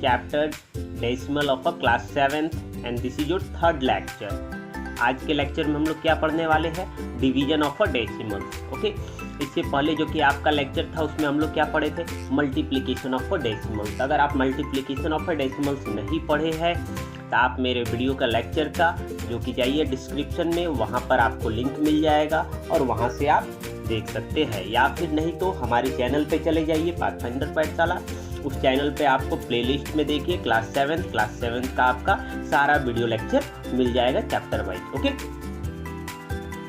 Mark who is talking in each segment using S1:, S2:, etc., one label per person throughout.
S1: chapter decimal of a class 7th and this is your third lecture. आज के lecture में हम लोग क्या पढ़ने वाले हैं? Division of a decimal. Okay, इससे पहले जो कि आपका लेक्चर था उसमें हम लोग क्या पढ़े थे? Multiplication of a decimals. अगर आप मल्टीप्लिकेशन ऑफ अ डेसिमल्स नहीं पढ़े हैं तो आप मेरे वीडियो का लेक्चर का जो कि जाइए डिस्क्रिप्शन में, वहाँ पर आपको लिंक मिल जाएगा और वहाँ से आप देख सकते हैं, या फिर नहीं तो हमारे चैनल पे चले जाइए पाथफाइंडर पाठशाला. उस चैनल पे आपको प्लेलिस्ट में देखिए क्लास 7 का आपका सारा वीडियो लेक्चर मिल जाएगा चैप्टर वाइज. ओके,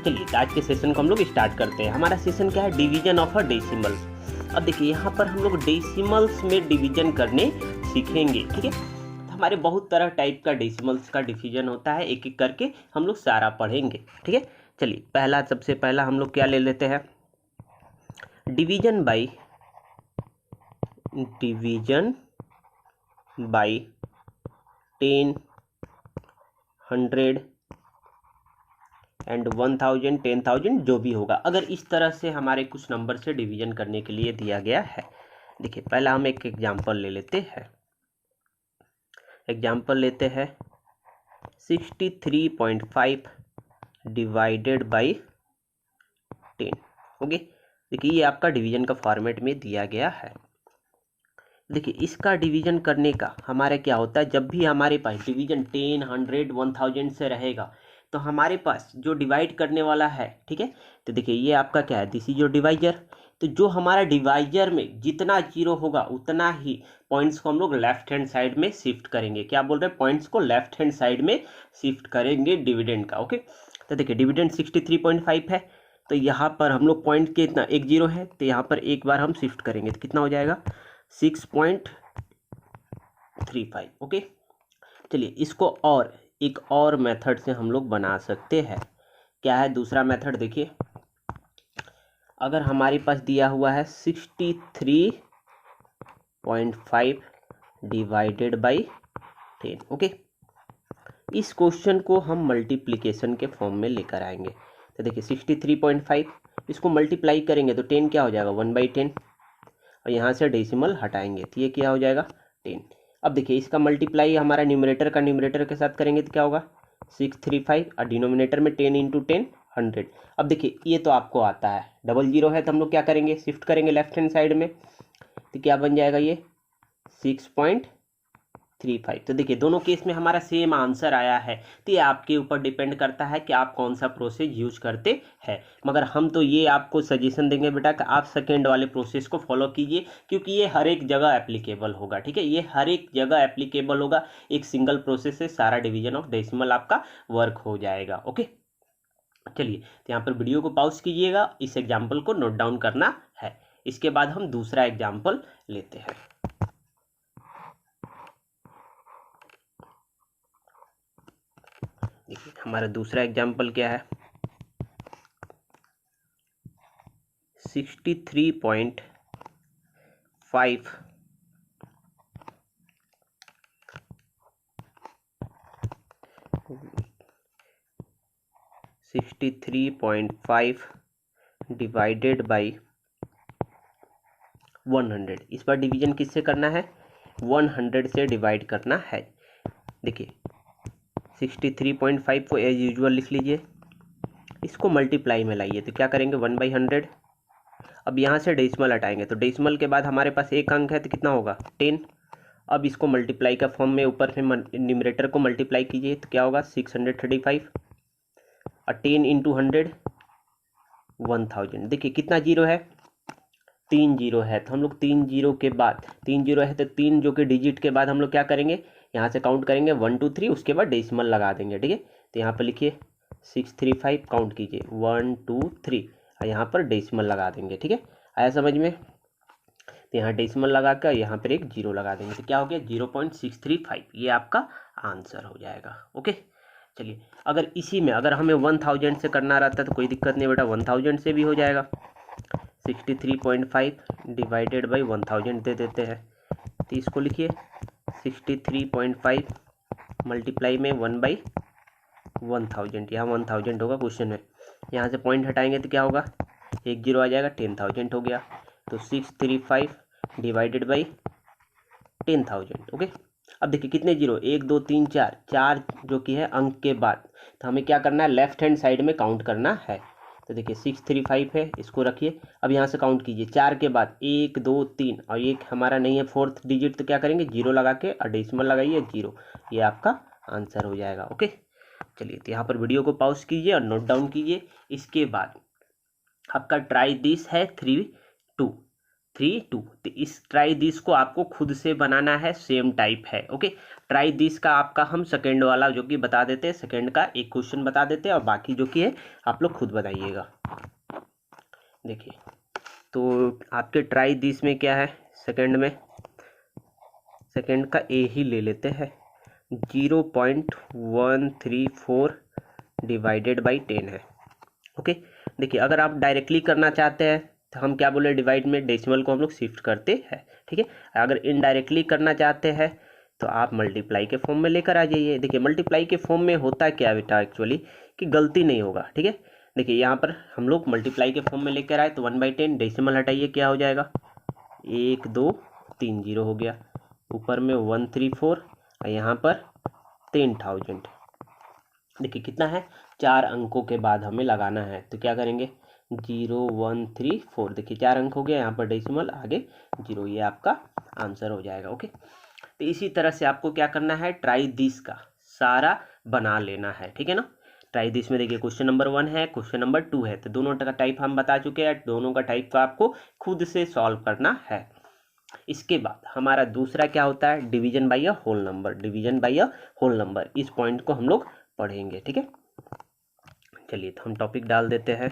S1: चलिए आज के सेशन को हम लोग स्टार्ट करते हैं. हमारा सेशन क्या है? Division of a decimals. अब देखिए यहाँ पर हम लोग डेसिमल्स में डिवीजन करने सीखेंगे. ठीक है, हमारे बहुत तरह टाइप का डेसिमल्स का डिवीजन होता है, एक एक करके हम लोग सारा पढ़ेंगे. ठीक है, चलिए सबसे पहला हम लोग क्या ले लेते हैं? डिवीजन बाय 10, 100 एंड 1000, 10,000 जो भी होगा. अगर इस तरह से हमारे कुछ नंबर से डिवीजन करने के लिए दिया गया है. देखिए पहला हम एक एग्जांपल ले लेते हैं. एग्जांपल लेते हैं 63.5 डिवाइडेड बाई 10. ओके, देखिए ये आपका डिवीजन का फॉर्मेट में दिया गया है. देखिए इसका डिवीजन करने का हमारा क्या होता है? जब भी हमारे पास डिवीजन 10, 100, 1000 से रहेगा तो हमारे पास जो डिवाइड करने वाला है, ठीक है, तो देखिए ये आपका क्या है? This is your divisor. तो जो हमारा डिवाइजर में जितना जीरो होगा उतना ही पॉइंट्स को हम लोग लेफ्ट हैंड साइड में शिफ्ट करेंगे. क्या बोल रहे हैं? पॉइंट्स को लेफ्ट हैंड साइड में शिफ्ट करेंगे डिविडेंड का. ओके, तो देखिए डिविडेंड 63.5 है, तो यहाँ पर हम लोग पॉइंट के इतना एक जीरो है, तो यहाँ पर एक बार हम शिफ्ट करेंगे तो कितना हो जाएगा? 6.35. ओके, चलिए इसको और एक और मेथड से हम लोग बना सकते हैं. क्या है दूसरा मेथड? देखिए अगर हमारे पास दिया हुआ है 63.5 डिवाइडेड बाई 10. ओके, इस क्वेश्चन को हम मल्टीप्लिकेशन के फॉर्म में लेकर आएंगे. तो देखिए 63.5 इसको मल्टीप्लाई करेंगे तो 10 क्या हो जाएगा? 1/10, और यहाँ से डेसिमल हटाएंगे तो ये क्या हो जाएगा? 10. अब देखिए इसका मल्टीप्लाई हमारा न्यूमरेटर का न्यूमरेटर के साथ करेंगे तो क्या होगा? 635, और डिनोमिनेटर में 10 × 10 100. अब देखिए ये तो आपको आता है, डबल जीरो है तो हम लोग क्या करेंगे? शिफ्ट करेंगे लेफ्ट हैंड साइड में, तो क्या बन जाएगा? ये 6.35. तो देखिए दोनों केस में हमारा सेम आंसर आया है. तो ये आपके ऊपर डिपेंड करता है कि आप कौन सा प्रोसेस यूज करते हैं. मगर हम तो ये आपको सजेशन देंगे बेटा कि आप सेकेंड वाले प्रोसेस को फॉलो कीजिए, क्योंकि ये हर एक जगह एप्लीकेबल होगा. ठीक है, ये हर एक जगह एप्लीकेबल होगा. एक सिंगल प्रोसेस से सारा डिवीजन ऑफ डेसिमल आपका वर्क हो जाएगा. ओके, चलिए तो यहाँ पर वीडियो को पॉज कीजिएगा, इस एग्जाम्पल को नोट डाउन करना है. इसके बाद हम दूसरा एग्जाम्पल लेते हैं. देखिए हमारा दूसरा एग्जाम्पल क्या है? 63.5 डिवाइडेड बाई 100. इस बार डिवीजन किससे करना है? 100 से डिवाइड करना है. देखिए 63.5 को एज यूजुअल लिख लीजिए, इसको मल्टीप्लाई में लाइए तो क्या करेंगे? 1/100. अब यहाँ से डेसिमल हटाएंगे तो डेसिमल के बाद हमारे पास एक अंक है तो कितना होगा? 10. अब इसको मल्टीप्लाई का फॉर्म में ऊपर से न्यूमरेटर को मल्टीप्लाई कीजिए तो क्या होगा? 635, और 10 × 100 1000. देखिए कितना जीरो है? 3 जीरो है, तो हम लोग 3 जीरो के बाद 3 जीरो है तो 3 जो कि डिजिट के बाद हम लोग क्या करेंगे? यहाँ से काउंट करेंगे 1 2 3, उसके बाद डेसिमल लगा देंगे. ठीक है, तो यहाँ पर लिखिए 635, काउंट कीजिए 1 2 3, और यहाँ पर डेसिमल लगा देंगे. ठीक है, आया समझ में? तो यहाँ डेसिमल लगा कर यहाँ पर एक जीरो लगा देंगे तो क्या हो गया? 0.635. ये आपका आंसर हो जाएगा. ओके, चलिए अगर इसी में अगर हमें 1000 से करना रहता तो कोई दिक्कत नहीं बेटा, 1000 से भी हो जाएगा. 63.5 डिवाइडेड बाई 1000 दे देते हैं, तो इसको लिखिए 63.5 मल्टीप्लाई में 1/1000. यहाँ 1000 होगा क्वेश्चन में, यहाँ से पॉइंट हटाएंगे तो क्या होगा? एक जीरो आ जाएगा, 10,000 हो गया. तो 635 डिवाइडेड बाई 10,000। ओके, अब देखिए कितने जीरो, 1 2 3 4, 4 जो कि है अंक के बाद, तो हमें क्या करना है, लेफ्ट हैंड साइड में काउंट करना है। तो देखिए 635 है, इसको रखिए। अब यहाँ से काउंट कीजिए, 4 के बाद 1 2 3, और एक हमारा नहीं है फोर्थ डिजिट, तो क्या करेंगे, जीरो लगा के और डेसिमल लगाइए 0, ये आपका आंसर हो जाएगा। ओके, चलिए तो यहाँ पर वीडियो को पॉज कीजिए और नोट डाउन कीजिए। इसके बाद आपका ट्राई दिस है 3 2 3 2, तो इस ट्राई दिस को आपको खुद से बनाना है, सेम टाइप है। ओके, ट्राई दिस का आपका हम सेकंड वाला जो कि बता देते हैं, सेकंड का एक क्वेश्चन बता देते हैं और बाकी जो कि है आप लोग खुद बताइएगा। देखिए तो आपके ट्राई दिस में क्या है, सेकंड में, सेकंड का ए ही ले लेते हैं, 0.134 डिवाइडेड बाई 10 है। ओके, देखिए अगर आप डायरेक्टली करना चाहते हैं तो हम क्या बोले, डिवाइड में डेसिमल को हम लोग शिफ्ट करते हैं, ठीक है। अगर इनडायरेक्टली करना चाहते हैं तो आप मल्टीप्लाई के फॉर्म में लेकर आ जाइए। देखिए मल्टीप्लाई के फॉर्म में होता क्या बेटा, एक्चुअली कि गलती नहीं होगा, ठीक है। देखिए यहाँ पर हम लोग मल्टीप्लाई के फॉर्म में लेकर आए तो 1/10, डेसिमल हटाइए क्या हो जाएगा, 1 2 3 0 हो गया, ऊपर में 134 और यहाँ पर 10,000। देखिए कितना है, 4 अंकों के बाद हमें लगाना है, तो क्या करेंगे, 0134, देखिए 4 अंक हो गया, यहाँ पर डेसिमल आगे 0, ये आपका आंसर हो जाएगा। ओके, तो इसी तरह से आपको क्या करना है, ट्राई दिस का सारा बना लेना है, ठीक है ना। ट्राई दिस में देखिए क्वेश्चन नंबर 1 है, क्वेश्चन नंबर 2 है, तो दोनों का टाइप हम बता चुके हैं, दोनों का टाइप का आपको खुद से सॉल्व करना है। इसके बाद हमारा दूसरा क्या होता है, division by a whole number, division by a whole number, इस पॉइंट को हम लोग पढ़ेंगे, ठीक है। चलिए तो हम टॉपिक डाल देते हैं,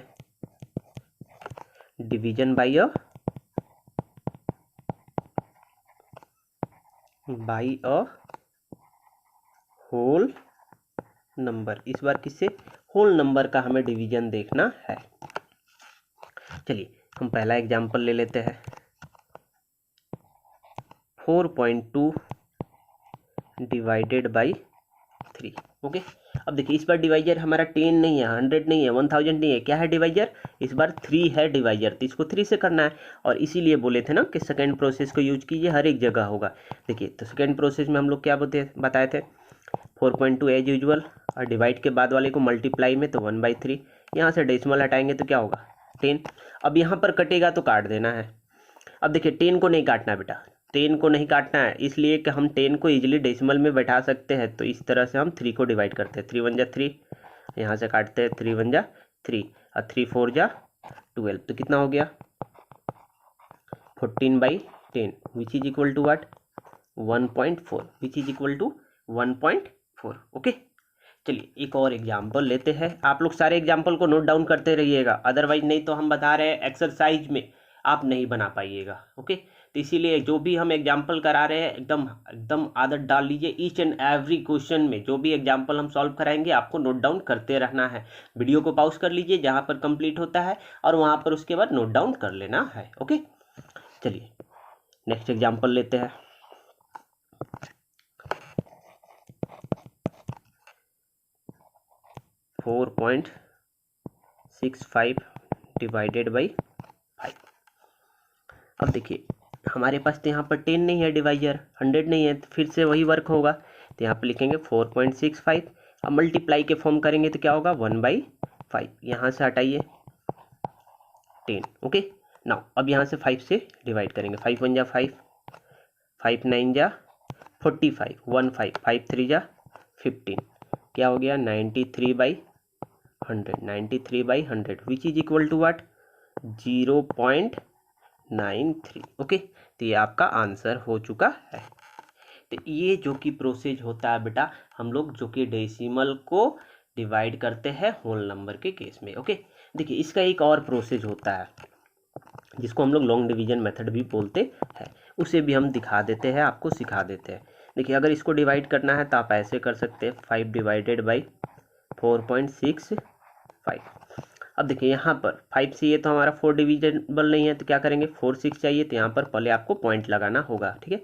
S1: division by a whole number. इस बार किससे, होल नंबर का हमें डिवीजन देखना है। चलिए हम पहला एग्जांपल ले लेते हैं, 4.2 डिवाइडेड बाई 3। ओके, अब देखिए इस बार डिवाइजर हमारा 10 नहीं है, 100 नहीं है, 1000 नहीं है, क्या है डिवाइजर, इस बार 3 है डिवाइजर, तो इसको 3 से करना है। और इसीलिए बोले थे ना कि सेकंड प्रोसेस को यूज कीजिए, हर एक जगह होगा। देखिए तो सेकंड प्रोसेस में हम लोग क्या बताए थे, 4.2 एज यूजुअल, और डिवाइड के बाद वाले को मल्टीप्लाई में तो 1/3, यहाँ से डेसिमल हटाएंगे तो क्या होगा 10। अब यहाँ पर कटेगा तो काट देना है। अब देखिए 10 को नहीं काटना बेटा, 10 को नहीं काटना है, इसलिए कि हम 10 को इजीली डेसिमल में बैठा सकते हैं, तो इस तरह से हम 3 को डिवाइड करते हैं, 3 1 जा 3, यहाँ से काटते हैं 3 1 जा 3 और 3 4 जा 12, तो कितना हो गया 14/10 which is equal to what 1.4, which is equal to 1.4। Okay, चलिए एक और एग्जाम्पल लेते हैं। आप लोग सारे एग्जाम्पल को नोट डाउन करते रहिएगा, अदरवाइज नहीं तो हम बता रहे हैं एक्सरसाइज में आप नहीं बना पाइएगा। ओके, तो इसीलिए जो भी हम एग्जाम्पल करा रहे हैं एकदम एकदम आदत डाल लीजिए, ईच एंड एवरी क्वेश्चन में जो भी एग्जाम्पल हम सॉल्व कराएंगे आपको नोट डाउन करते रहना है। वीडियो को पॉज कर लीजिए जहाँ पर कंप्लीट होता है और वहाँ पर उसके बाद नोट डाउन कर लेना है। ओके, चलिए नेक्स्ट एग्जाम्पल लेते हैं, 4.65 डिवाइडेड बाई 5। अब देखिए हमारे पास तो यहाँ पर 10 नहीं है डिवाइजर, 100 नहीं है, तो फिर से वही वर्क होगा, तो यहाँ पर लिखेंगे 4.65, अब मल्टीप्लाई के फॉर्म करेंगे तो क्या होगा 1/5, यहाँ से हटाइए 10। ओके, नाउ अब यहाँ से 5 से डिवाइड करेंगे, 5 1 जा 5, 5 9 जा 45, 1 5, 5 3 जा 15, क्या हो गया 93/100, 93/100 which is equal to what 0.93। Okay, तो ये आपका आंसर हो चुका है। तो ये जो कि प्रोसेस होता है बेटा, हम लोग जो कि डेसिमल को डिवाइड करते हैं होल नंबर के केस में। ओके, देखिए इसका एक और प्रोसेस होता है जिसको हम लोग लॉन्ग डिवीजन मेथड भी बोलते हैं, उसे भी हम दिखा देते हैं, आपको सिखा देते हैं। देखिए अगर इसको डिवाइड करना है तो आप ऐसे कर सकते हैं, 5 डिवाइडेड बाई 4.65। अब देखिए यहाँ पर 5 से ये तो हमारा 4 डिविजिबल नहीं है, तो क्या करेंगे 4 6 चाहिए, तो यहाँ पर पहले आपको पॉइंट लगाना होगा, ठीक है।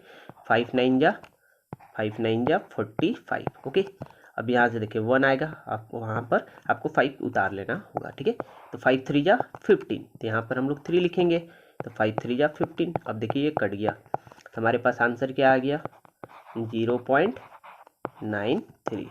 S1: 5 9 जा 45। ओके, अब यहाँ से देखिए 1 आएगा, आपको वहाँ पर आपको 5 उतार लेना होगा, ठीक है। तो 5 3 जा 15, तो यहाँ पर हम लोग 3 लिखेंगे, तो 5 3 जा 15। अब देखिए ये कट गया, तो हमारे पास आंसर क्या आ गया 0.93।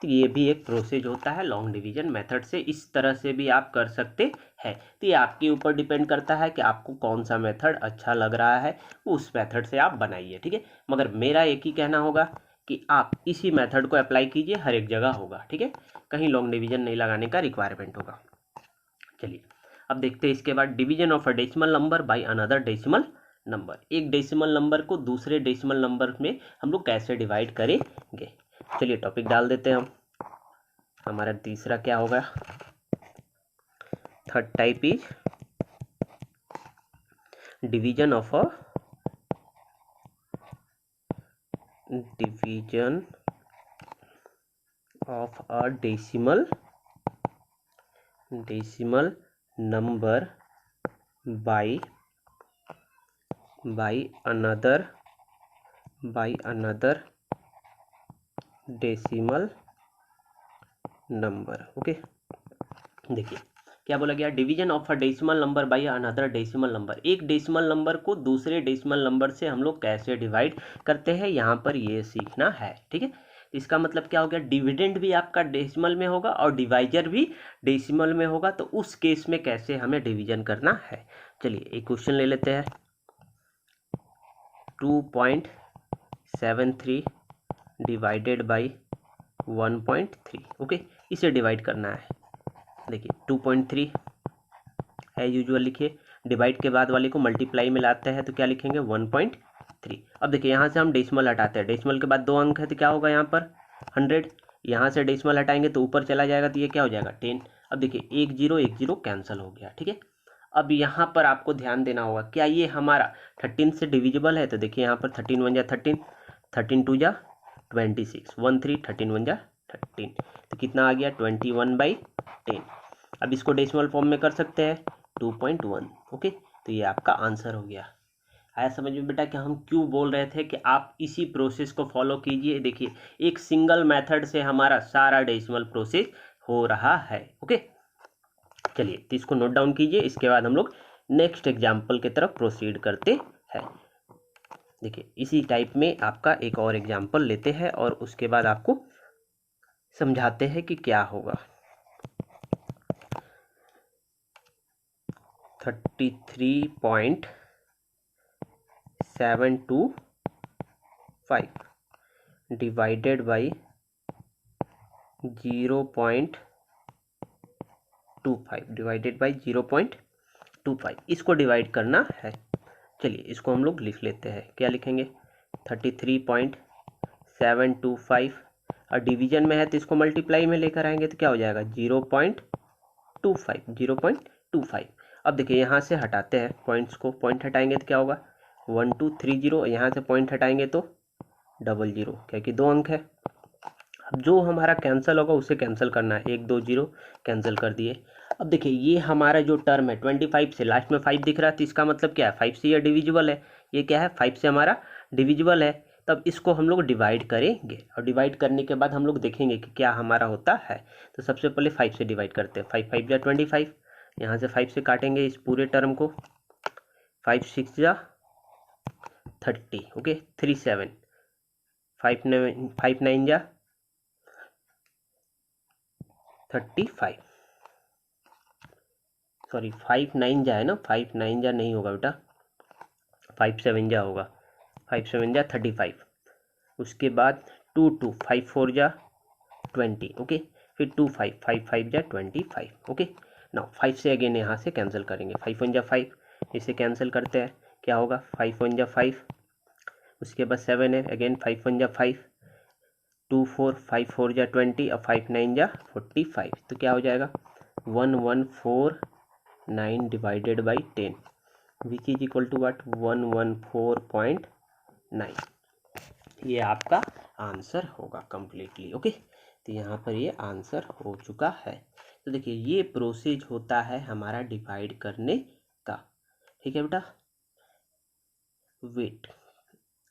S1: तो ये भी एक प्रोसेस होता है लॉन्ग डिवीजन मेथड से, इस तरह से भी आप कर सकते हैं। तो ये आपके ऊपर डिपेंड करता है कि आपको कौन सा मेथड अच्छा लग रहा है, उस मेथड से आप बनाइए, ठीक है। मगर मेरा एक ही कहना होगा कि आप इसी मेथड को अप्लाई कीजिए, हर एक जगह होगा, ठीक है, कहीं लॉन्ग डिवीजन नहीं लगाने का रिक्वायरमेंट होगा। चलिए अब देखते हैं इसके बाद division of a decimal number by another decimal number. एक डेसिमल नंबर को दूसरे डेसिमल नंबर में हम लोग कैसे डिवाइड करेंगे। चलिए टॉपिक डाल देते हैं हम। हमारा तीसरा क्या होगा, third type is division of a decimal number by another decimal number. Okay, देखिए क्या बोला गया, division of a decimal number by another decimal number. एक डेसिमल नंबर को दूसरे डेसिमल नंबर से हम लोग कैसे डिवाइड करते हैं, यहाँ पर ये सीखना है, ठीक है। इसका मतलब क्या हो गया, डिविडेंड भी आपका डेसिमल में होगा और डिवाइजर भी डेसिमल में होगा, तो उस केस में कैसे हमें डिवीजन करना है। चलिए एक क्वेश्चन ले लेते हैं, 2.73 डिवाइडेड बाई 1.3। ओके, इसे डिवाइड करना है। देखिए 2.3 है यूजुअल, लिखिए, डिवाइड के बाद वाले को मल्टीप्लाई में लाते हैं तो क्या लिखेंगे 1.3। अब देखिए यहाँ से हम डेसिमल हटाते हैं, डेसिमल के बाद 2 अंक है तो क्या होगा यहाँ पर 100, यहाँ से डेसिमल हटाएंगे तो ऊपर चला जाएगा तो ये क्या हो जाएगा 10। अब देखिए 1 0 कैंसिल हो गया, ठीक है। अब यहाँ पर आपको ध्यान देना होगा, क्या ये हमारा 13 से डिविजिबल है, तो देखिए यहाँ पर 13 1 जा 13, 13 2 जा 26, 1 3 13 1 जा 13, तो कितना आ गया 21/10। अब इसको डेसिमल फॉर्म में कर सकते हैं 2.1। ओके, तो ये आपका आंसर हो गया। आया समझ में बेटा कि हम क्यों बोल रहे थे कि आप इसी प्रोसेस को फॉलो कीजिए। देखिए एक सिंगल मेथड से हमारा सारा डेसिमल प्रोसेस हो रहा है। ओके, चलिए तो इसको नोट डाउन कीजिए, इसके बाद हम लोग नेक्स्ट एग्जाम्पल की तरफ प्रोसीड करते हैं। देखिए इसी टाइप में आपका एक और एग्जाम्पल लेते हैं और उसके बाद आपको समझाते हैं कि क्या होगा। 33.725 डिवाइडेड बाई 0.25 इसको डिवाइड करना है। चलिए इसको हम लोग लिख लेते हैं, क्या लिखेंगे 33.725 और डिवीजन में है तो इसको मल्टीप्लाई में लेकर आएंगे तो क्या हो जाएगा 0.25। अब देखिए यहाँ से हटाते हैं पॉइंट्स को, पॉइंट हटाएंगे तो क्या होगा 1 2 3 0, यहाँ से पॉइंट हटाएंगे तो 00, क्योंकि 2 अंक है। अब जो हमारा कैंसिल होगा उसे कैंसिल करना है, 1 2 0 कैंसिल कर दिए। अब देखिए ये हमारा जो टर्म है 25 से लास्ट में 5 दिख रहा है, तो इसका मतलब क्या है 5 से ये डिविजिबल है, ये क्या है 5 से हमारा डिविजिबल है। तब इसको हम लोग डिवाइड करेंगे और डिवाइड करने के बाद हम लोग देखेंगे कि क्या हमारा होता है। तो सबसे पहले 5 से डिवाइड करते हैं, 5 5 जा 25, यहाँ से 5 से काटेंगे इस पूरे टर्म को, 5 6 जा 30, ओके 3 7, 5 9 जा 35, सॉरी 5 9 जा है ना, 5 9 जा नहीं होगा बेटा, 5 7 जा होगा, 5 7 जा 35, उसके बाद 2 2 5 4 जा 20, ओके, फिर 2 5 5 5 जा 25, ओके। नाउ 5 से अगेन यहाँ से कैंसिल करेंगे, 5 1 जा 5, इसे कैंसिल करते हैं, क्या होगा 5 1 जा 5, उसके बाद 7 है अगेन 5 1 जा 5, 2 4 5 4 जा 20 और 5 9 जा 45, तो क्या हो जाएगा 1149 divided by 10 which is equal to what 114.9। ये आपका आंसर होगा कंप्लीटली। ओके, तो यहाँ पर ये आंसर हो चुका है। तो देखिए ये प्रोसेस होता है हमारा डिवाइड करने का, ठीक है बेटा। वेट,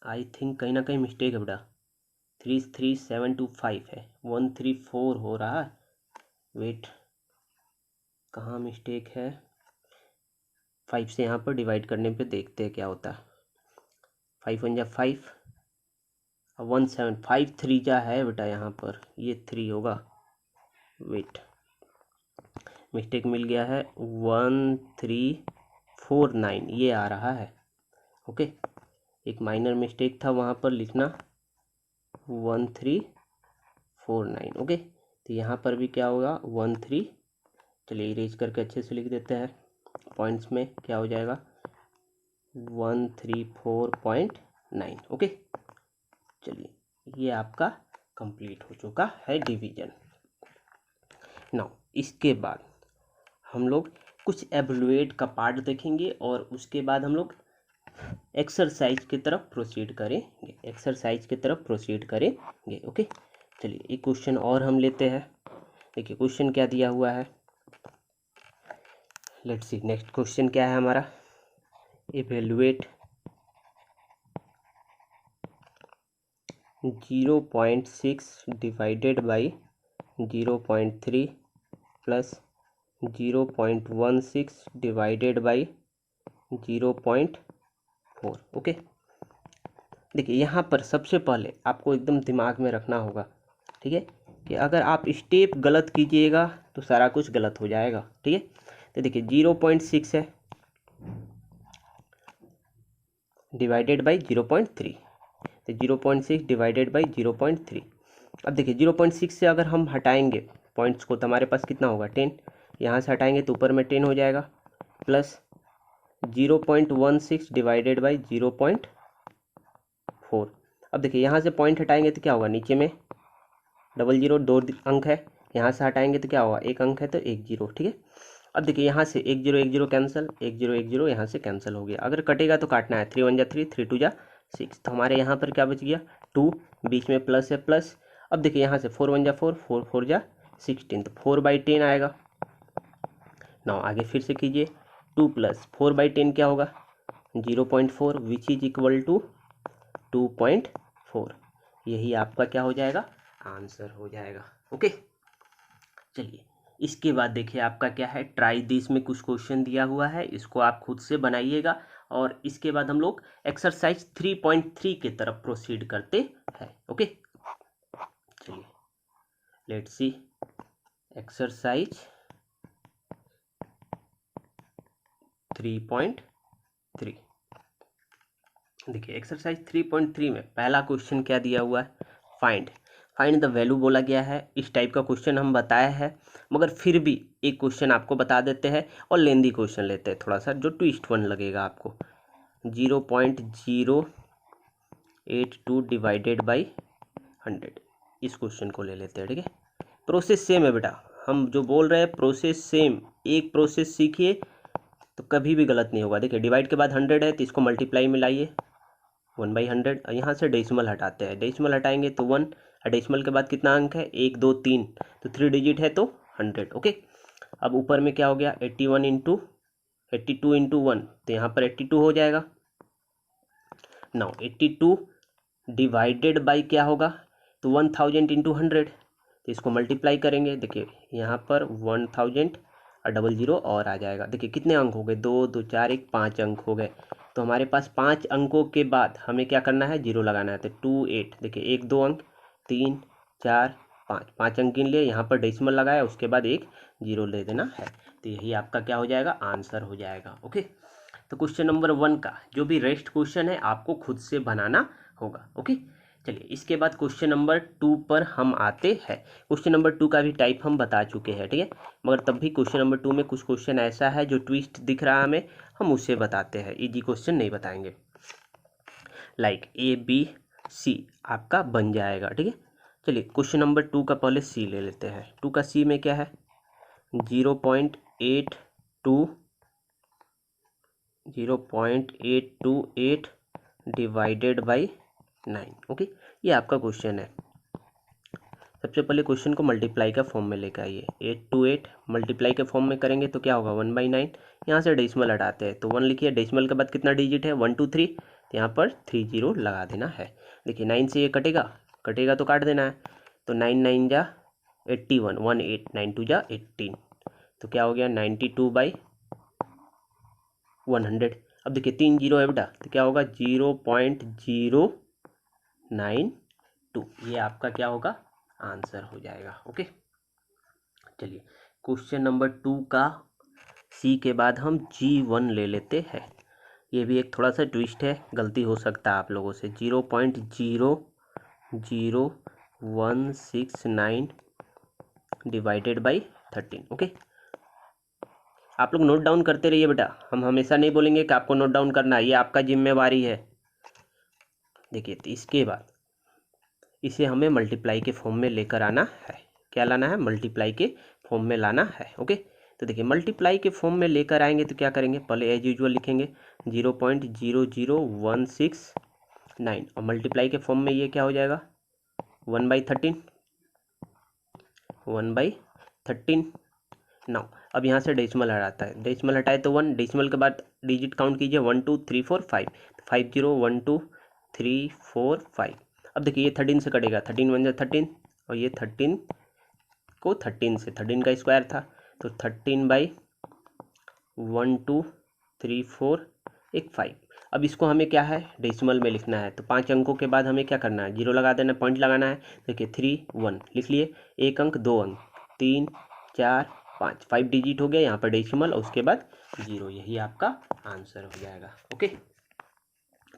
S1: आई थिंक कहीं ना कहीं मिस्टेक है बेटा, 33725 है, 134 हो रहा है। वेट, कहाँ मिस्टेक है, 5 से यहाँ पर डिवाइड करने पे देखते हैं क्या होता है। 5 1 जा 5, 1 7, 5 3 जा है बेटा, यहाँ पर ये 3 होगा, वेट मिस्टेक मिल गया है, 1 3 4 9 ये आ रहा है। ओके, एक माइनर मिस्टेक था वहाँ पर लिखना 1 3 4 9। ओके, तो यहाँ पर भी क्या होगा 1 3, चलिए इरेज करके अच्छे से लिख देते हैं, पॉइंट्स में क्या हो जाएगा 134.9। ओके, चलिए ये आपका कंप्लीट हो चुका है डिवीजन। नाउ इसके बाद हम लोग कुछ एवलुएट का पार्ट देखेंगे और उसके बाद हम लोग एक्सरसाइज की तरफ प्रोसीड करेंगे। ओके, चलिए एक क्वेश्चन और हम लेते हैं। देखिए क्वेश्चन क्या दिया हुआ है, लेट्स सी नेक्स्ट क्वेश्चन क्या है हमारा, evaluate 0.6 divided by 0.3 plus 0.16 divided by 0.4। Okay, देखिए यहाँ पर सबसे पहले आपको एकदम दिमाग में रखना होगा, ठीक है, कि अगर आप स्टेप गलत कीजिएगा तो सारा कुछ गलत हो जाएगा। ठीक है, तो देखिए 0.6 है डिवाइडेड बाई 0.3, तो 0.6 डिवाइडेड बाई 0.3। अब देखिए 0.6 से अगर हम हटाएंगे पॉइंट्स को तो हमारे पास कितना होगा 10, यहाँ से हटाएंगे तो ऊपर में 10 हो जाएगा, प्लस 0.16 डिवाइडेड बाई 0.4। अब देखिए यहाँ से पॉइंट हटाएंगे तो क्या होगा, नीचे में 00 2 अंक है, यहाँ से हटाएंगे तो क्या होगा 1 अंक है तो 1 0। ठीक है, अब देखिए यहाँ से 1 0 1 0 कैंसिल, 1 0 1 0 यहाँ से कैंसिल हो गया। अगर कटेगा तो काटना है, 3 1 जा 3, 3 2 जा 6, तो हमारे यहाँ पर क्या बच गया 2, बीच में प्लस है प्लस। अब देखिए यहाँ से 4 1 जा 4, 4 4 जा 16, तो 4/10 आएगा। नाउ आगे फिर से कीजिए, 2 प्लस 4/10 क्या होगा 0.4, विच इज इक्वल टू 2.4। यही आपका क्या हो जाएगा आंसर हो जाएगा। ओके, चलिए इसके बाद देखिए आपका क्या है, ट्राई दिस में कुछ क्वेश्चन दिया हुआ है, इसको आप खुद से बनाइएगा और इसके बाद हम लोग एक्सरसाइज 3.3 की तरफ प्रोसीड करते हैं। ओके, चलिए लेट्स सी एक्सरसाइज 3.3। देखिए एक्सरसाइज 3.3 में पहला क्वेश्चन क्या दिया हुआ है, फाइंड द वैल्यू बोला गया है। इस टाइप का क्वेश्चन हम बताया है, मगर फिर भी एक क्वेश्चन आपको बता देते हैं और लेंदी क्वेश्चन लेते हैं थोड़ा सा, जो ट्विस्ट वन लगेगा आपको। 0.082 डिवाइडेड बाई 100, इस क्वेश्चन को ले लेते हैं। ठीक है, प्रोसेस सेम है बेटा, हम जो बोल रहे हैं प्रोसेस सेम, एक प्रोसेस सीखिए तो कभी भी गलत नहीं होगा। देखिए डिवाइड के बाद 100 है तो इसको मल्टीप्लाई में लाइए 1/100, और यहाँ से डेसिमल हटाते हैं, डेसिमल हटाएंगे तो 1, डेसिमल के बाद कितना अंक है 1 2 3, तो 3 डिजिट है तो 100। ओके, अब ऊपर में क्या हो गया 82 इंटू 1, तो यहाँ पर 82 हो जाएगा। नाउ 82 डिवाइडेड बाई क्या होगा, तो 1000 इंटू 100, तो इसको मल्टीप्लाई करेंगे। देखिए यहाँ पर 1000 और 00 और आ जाएगा। देखिए कितने अंक हो गए 2 2 4 1 5 अंक हो गए, तो हमारे पास 5 अंकों के बाद हमें क्या करना है 0 लगाना है, तो 2 8। देखिए 1 2 अंक 3 4 5 अंक गिन लिए, यहाँ पर डेसिमल लगाया, उसके बाद एक 0 ले देना है, तो यही आपका क्या हो जाएगा आंसर हो जाएगा। ओके, तो क्वेश्चन नंबर 1 का जो भी रेस्ट क्वेश्चन है आपको खुद से बनाना होगा। ओके, चलिए इसके बाद क्वेश्चन नंबर 2 पर हम आते हैं। क्वेश्चन नंबर 2 का भी टाइप हम बता चुके हैं, ठीक है, मगर तब भी क्वेश्चन नंबर 2 में कुछ क्वेश्चन ऐसा है जो ट्विस्ट दिख रहा है हमें, हम उसे बताते हैं, इजी क्वेश्चन नहीं बताएंगे। लाइक ABC आपका बन जाएगा। ठीक है, चलिए क्वेश्चन नंबर 2 का पहले सी ले लेते हैं। 2 का सी में क्या है 0.828 डिवाइडेड बाई 9। ओके, ये आपका क्वेश्चन है। सबसे पहले क्वेश्चन को मल्टीप्लाई का फॉर्म में लेकर आइए, 8 to 8 मल्टीप्लाई के फॉर्म में करेंगे तो क्या होगा 1/9। यहाँ से डेसिमल हटाते हैं तो 1 लिखिए, डेसिमल के बाद कितना डिजिट है 1 2 3, तो यहाँ पर 3 0 लगा देना है। देखिए 9 से ये कटेगा तो काट देना है, तो 9 9 जा 81 1 8, 9 2 जा 18, तो क्या हो गया 92/100। अब देखिए 3 जीरो है बेटा, तो क्या होगा 0.092, ये आपका क्या होगा आंसर हो जाएगा। ओके, चलिए क्वेश्चन नंबर 2 का सी के बाद हम G1 ले लेते हैं। ये भी एक थोड़ा सा ट्विस्ट है, गलती हो सकता है आप लोगों से। 0.00169 डिवाइडेड बाई 13। ओके, आप लोग नोट डाउन करते रहिए बेटा, हम हमेशा नहीं बोलेंगे कि आपको नोट डाउन करना है, ये आपका जिम्मेवारी है। देखिए तो इसके बाद इसे हमें मल्टीप्लाई के फॉर्म में लेकर आना है। क्या लाना है? मल्टीप्लाई के फॉर्म में लाना है। ओके, तो देखिए मल्टीप्लाई के फॉर्म में लेकर आएंगे तो क्या करेंगे, पहले एज यूजुअल लिखेंगे 0.00169 और मल्टीप्लाई के फॉर्म में ये क्या हो जाएगा 1/13, 1/13। नाउ अब यहाँ से डेसिमल हटाता है, डेसिमल हटाए तो 1, डेसिमल के बाद डिजिट काउंट कीजिए 1 2 3 4 5, 5 0 1 2 3 4 5। अब देखिए ये 13 से कटेगा, 13 1 13 और ये 13 को 13 से, 13 का स्क्वायर था तो 13/1 2 3 4 एक 5। अब इसको हमें क्या है डेसिमल में लिखना है, तो 5 अंकों के बाद हमें क्या करना है, जीरो लगा देना, पॉइंट लगाना है। देखिए 3 1 लिख लिए, एक अंक, दो अंक, 3 4 5, 5 डिजिट हो गया, यहाँ पर डेसिमल और उसके बाद जीरो, यही आपका आंसर हो जाएगा। ओके,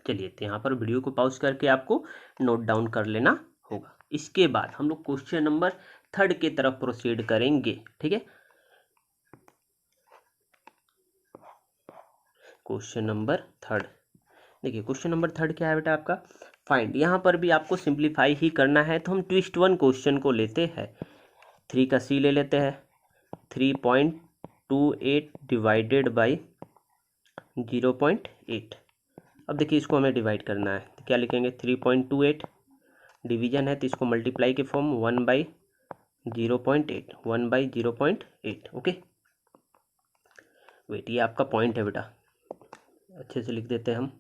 S1: चलिए तो यहाँ पर वीडियो को पॉज करके आपको नोट डाउन कर लेना होगा। इसके बाद हम लोग क्वेश्चन नंबर 3 की तरफ प्रोसीड करेंगे। ठीक है, क्वेश्चन नंबर 3, देखिए क्वेश्चन नंबर 3 क्या है बेटा आपका, फाइंड। यहाँ पर भी आपको सिंप्लीफाई ही करना है, तो हम ट्विस्ट 1 क्वेश्चन को लेते हैं। 3 का सी ले लेते हैं, 3.28 डिवाइडेड बाई 0.8। अब देखिए इसको हमें डिवाइड करना है, तो क्या लिखेंगे 3.28, डिवीजन है तो इसको मल्टीप्लाई के फॉर्म 1/0.8, 1/0.8। ओके, वेट ये आपका पॉइंट है बेटा, अच्छे से लिख देते हैं हम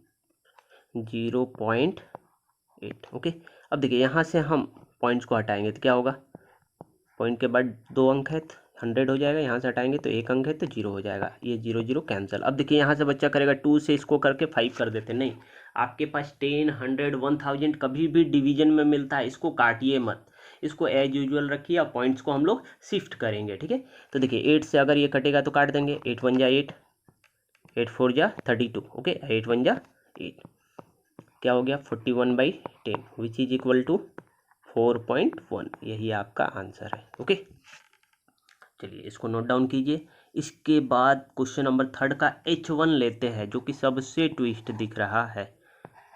S1: 0.8। ओके, अब देखिए यहाँ से हम पॉइंट्स को हटाएंगे तो क्या होगा, पॉइंट के बाद 2 अंक है तो 100 हो जाएगा, यहाँ से हटाएंगे तो 1 अंक है तो 0 हो जाएगा, ये 0 0 कैंसिल। अब देखिए यहाँ से बच्चा करेगा 2 से इसको करके 5 कर देते, नहीं, आपके पास 10 100 1000 कभी भी डिवीजन में मिलता है, इसको काटिए मत, इसको एज यूजुअल रखिए और पॉइंट्स को हम लोग शिफ्ट करेंगे। ठीक है, तो देखिए 8 से अगर ये कटेगा तो काट देंगे, 8 1 जा 8, 8 4 जा 32। ओके, 8 1 जा 8, क्या हो गया 41/10 विच इज इक्वल टू 4.1, यही आपका आंसर है। ओके, चलिए इसको नोट डाउन कीजिए। इसके बाद क्वेश्चन नंबर 3 का H1 लेते हैं, जो कि सबसे ट्विस्ट दिख रहा है,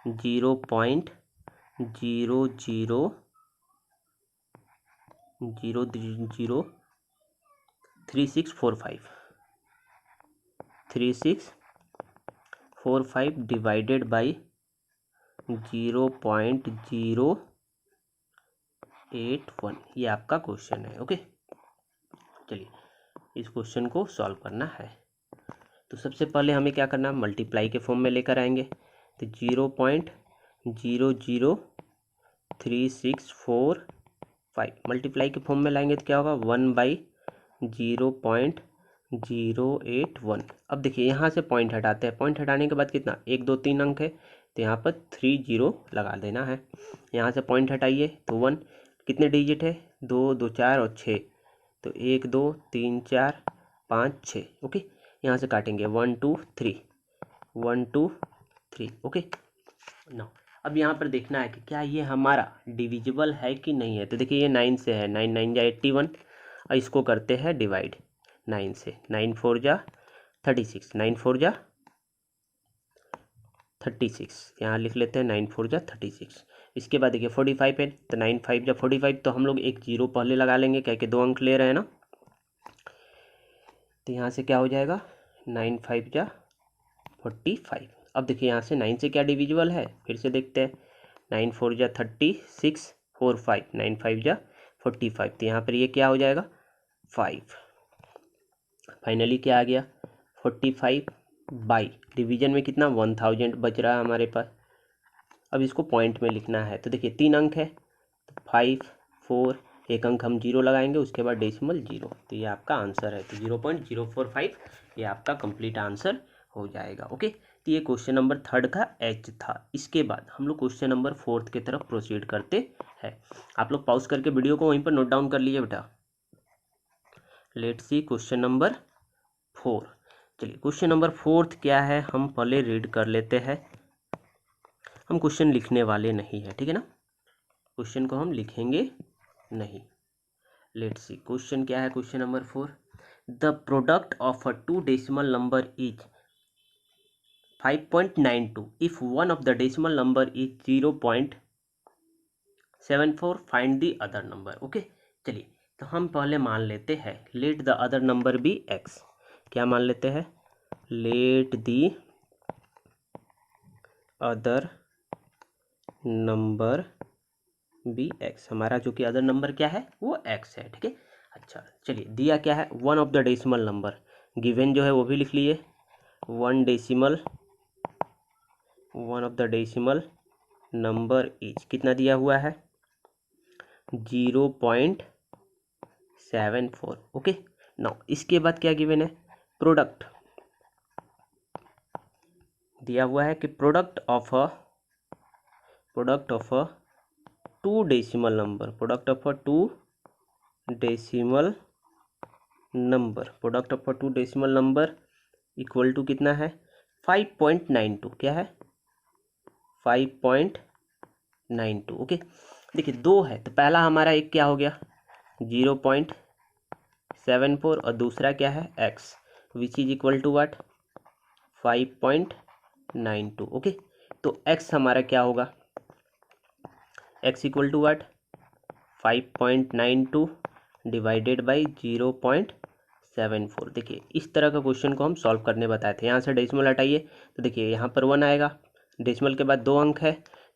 S1: 0.003645 डिवाइडेड बाई 0.081, ये आपका क्वेश्चन है। ओके, चलिए इस क्वेश्चन को सॉल्व करना है, तो सबसे पहले हमें क्या करना है, मल्टीप्लाई के फॉर्म में लेकर आएंगे, तो 0.00365 मल्टीप्लाई के फॉर्म में लाएंगे तो क्या होगा 1/0.081। अब देखिए यहाँ से पॉइंट हटाते हैं, पॉइंट हटाने के बाद कितना 1 2 3 अंक है, तो यहाँ पर 3 0 लगा देना है। यहाँ से पॉइंट हटाइए तो 1, कितने डिजिट है 2 2 4 और 6, तो 1 2 3 4 5 6। ओके, यहाँ से काटेंगे 1 2 3, 1 2 3। ओके, ना अब यहाँ पर देखना है कि क्या ये हमारा डिविजिबल है कि नहीं है, तो देखिए ये 9 से है, 9 9 जा 81 और इसको करते हैं डिवाइड 9 से, 9 4 जा 36, 9 4 जा 36, यहाँ लिख लेते हैं 9 4 जा 36। इसके बाद देखिए 45 है, तो 9 5 जा 45, तो हम लोग एक जीरो पहले लगा लेंगे, क्या कि 2 अंक ले रहे हैं ना, तो यहाँ से क्या हो जाएगा 9 5 जा 45। अब देखिए यहाँ से 9 से क्या डिविजिबल है, फिर से देखते हैं, 9 4 जा 36, 4 5, 9 5 जा 45, तो यहाँ पर ये क्या हो जाएगा 5। फाइनली क्या आ गया 45 बाई डिवीजन में कितना 1000 बच रहा है हमारे पास। अब इसको पॉइंट में लिखना है, तो देखिए 3 अंक है, तो 5 4, एक अंक हम 0 लगाएंगे, उसके बाद डेसिमल 0, तो ये आपका आंसर है, तो 0.045 ये आपका कंप्लीट आंसर हो जाएगा। ओके, तो ये क्वेश्चन नंबर 3 का एच था। इसके बाद हम लोग क्वेश्चन नंबर 4 की तरफ प्रोसीड करते हैं। आप लोग पॉज करके वीडियो को वहीं पर नोट डाउन कर लीजिए बेटा। Let's see question number 4। चलिए क्वेश्चन नंबर 4 क्या है हम पहले रीड कर लेते हैं। हम क्वेश्चन लिखने वाले नहीं है, ठीक है ना, क्वेश्चन को हम लिखेंगे नहीं। लेट्स सी क्वेश्चन क्या है। Question number 4, the product of a 2 decimal number is 5.92 if one of the decimal number is 0.74 find the other number. Okay, चलिए तो हम पहले मान लेते हैं let the other number be x. क्या मान लेते हैं? Let the other number be x. हमारा जो कि अदर नंबर क्या है वो एक्स है, ठीक है। अच्छा चलिए, दिया क्या है? One of the decimal number, given जो है वो भी लिख लिए। One of the decimal number is कितना दिया हुआ है? 0.74। ओके, नाउ इसके बाद क्या गिवन है? प्रोडक्ट दिया हुआ है कि product of a 2 decimal number, product of a 2 decimal number equal to कितना है? 5.92। क्या है? 5.92। ओके, देखिए 2 है तो पहला हमारा एक क्या हो गया? 0.74 और दूसरा क्या है? x, which is equal to what? 5.92। Okay, तो x हमारा क्या होगा? x equal to what? 5.92 divided by 0.74। देखिए इस तरह का क्वेश्चन को हम सॉल्व करने बताए थे। यहाँ से डेसिमल हटाइए तो देखिए यहाँ पर 1 आएगा, डेसिमल के बाद 2 अंक है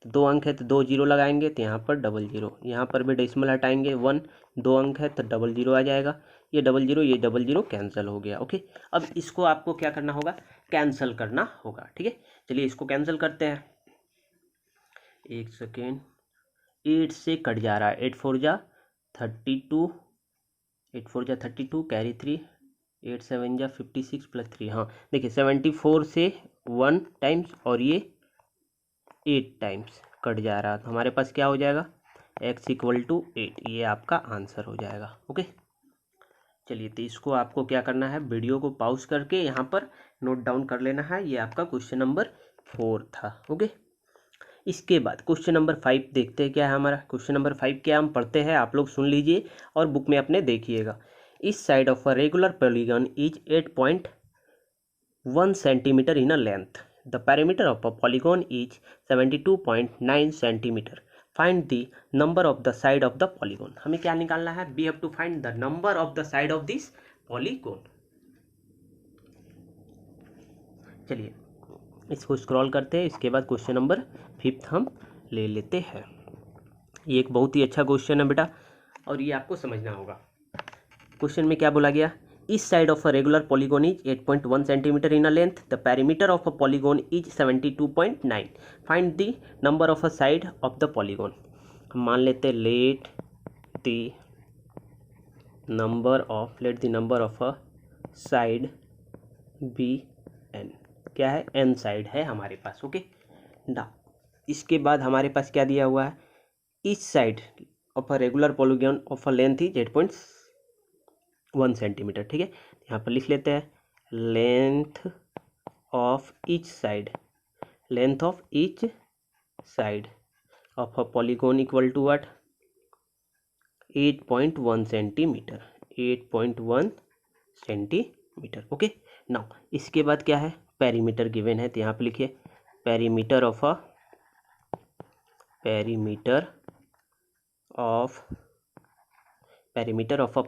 S1: तो 2 अंक है तो 2 जीरो लगाएंगे तो यहाँ पर डबल जीरो, यहाँ पर भी डेसिमल हटाएंगे 1, 2 अंक है तो डबल जीरो आ जाएगा, ये डबल जीरो कैंसिल हो गया। ओके, अब इसको आपको क्या करना होगा? कैंसिल करना होगा, ठीक है। चलिए इसको कैंसिल करते हैं। एक सेकेंड, 8 से कट जा रहा है, 8 4 जा 32, 8 4 जा 32, कैरी 3, 8 7 जा 56 प्लस 3। हाँ देखिए 74 से 1 टाइम्स और ये 8 टाइम्स कट जा रहा, तो हमारे पास क्या हो जाएगा? x equal to 8। ये आपका आंसर हो जाएगा। ओके, चलिए तो इसको आपको क्या करना है? वीडियो को पॉज करके यहाँ पर नोट डाउन कर लेना है। ये आपका क्वेश्चन नंबर 4 था। ओके, इसके बाद क्वेश्चन नंबर 5 देखते हैं क्या है हमारा। क्वेश्चन नंबर 5 क्या हम पढ़ते हैं, आप लोग सुन लीजिए और बुक में अपने देखिएगा। इस side of a regular polygon is 8.1 centimetre in a length. The parameter of a polygon is 72.9 centimetre. Find the number of the side of the polygon. हमें क्या निकालना है? We have to find the number of the side of this polygon. चलिए इसको scroll करते हैं। इसके बाद क्वेश्चन नंबर 5 हम ले लेते हैं। ये एक बहुत ही अच्छा क्वेश्चन है बेटा और ये आपको समझना होगा। क्वेश्चन में क्या बोला गया? इस side of a regular polygon is 8.1 centimetre in a length. The perimeter of a polygon is 72.9। Find the number of a side of the polygon. हम मान लेते let the number of a side be n. क्या है? N side है हमारे पास। Okay ना, इसके बाद हमारे पास क्या दिया हुआ है? इस side of a regular polygon of a length is 8.1 centimetre. ठीक है, यहाँ पर लिख लेते हैं length of each side of a polygon equal to what? 8.1 centimetre, 8.1 centimetre. Okay, now इसके बाद क्या है? पेरीमीटर गिवन है तो यहाँ पे लिखिए पेरीमीटर ऑफ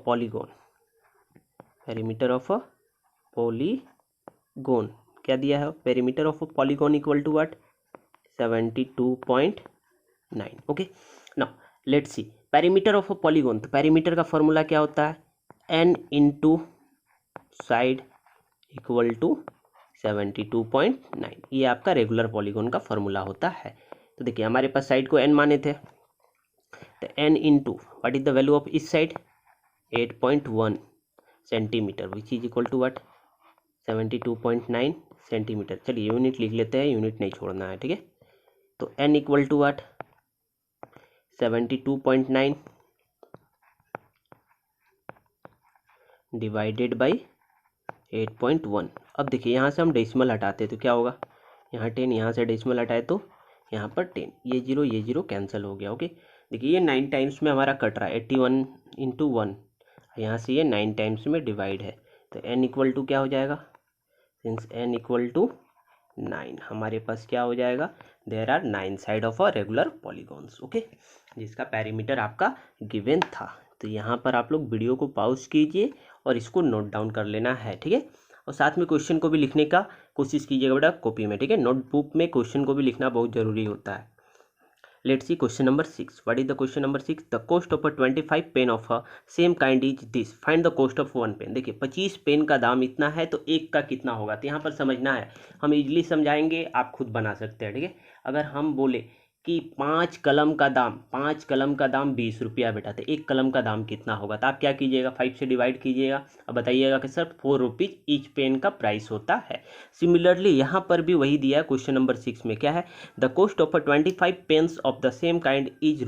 S1: पॉलीगन। क्या दिया है? Perimeter of polygon equal to what? 72.9। Okay, now let's see perimeter of polygon. तो पेरीमीटर का फॉर्मूला क्या होता है? n into side equal to 72.9। ये आपका रेगुलर पॉलीगन का फॉर्मूला होता है। तो देखिए हमारे पास साइड को n माने थे तो n into what is the value of इस side? 8.1 centimetre which is equal to what? 72.9 centimetre. चलिए यूनिट लिख लेते हैं, यूनिट नहीं छोड़ना है, ठीक है। तो n equal to what 72.9 divided by 8.1। अब देखिए यहाँ से हम डेसिमल हटाते हैं तो क्या होगा, यहाँ 10, यहाँ से डेसिमल हटाए तो यहाँ पर 10, ये जीरो कैंसिल हो गया। ओके, देखिए ये 9 टाइम्स में हमारा कट रहा है, 81 इंटू 1, यहाँ से ये 9 टाइम्स में डिवाइड है, तो n इक्वल टू क्या हो जाएगा, सिंस n इक्वल टू 9 हमारे पास क्या हो जाएगा, there are 9 side of a regular polygons. Okay, जिसका पेरीमीटर आपका गिवन था। तो यहाँ पर आप लोग वीडियो को पॉज कीजिए और इसको नोट डाउन कर लेना है, ठीक है। और साथ में क्वेश्चन को भी लिखने का कोशिश कीजिएगा बेटा कॉपी में, ठीक है। नोटबुक में क्वेश्चन को भी लिखना बहुत जरूरी होता है। Let's see question number 6। What is the question number 6? The cost of a 25 pen of a same kind is this, find the cost of 1 pen. देखिए 25 पेन का दाम इतना है तो एक का कितना होगा, तो यहाँ पर समझना है, हम इजीली समझाएंगे, आप खुद बना सकते हैं, ठीक है। अगर हम बोले कि 5 कलम का दाम 20 रुपया बेटा, तो एक कलम का दाम कितना होगा, तो आप क्या कीजिएगा, 5 से डिवाइड कीजिएगा। अब बताइएगा कि सर 4 रुपीज ईच पेन का प्राइस होता है। सिमिलरली यहाँ पर भी वही दिया है क्वेश्चन नंबर 6 में, क्या है, the cost of a 25 pens of the same kind is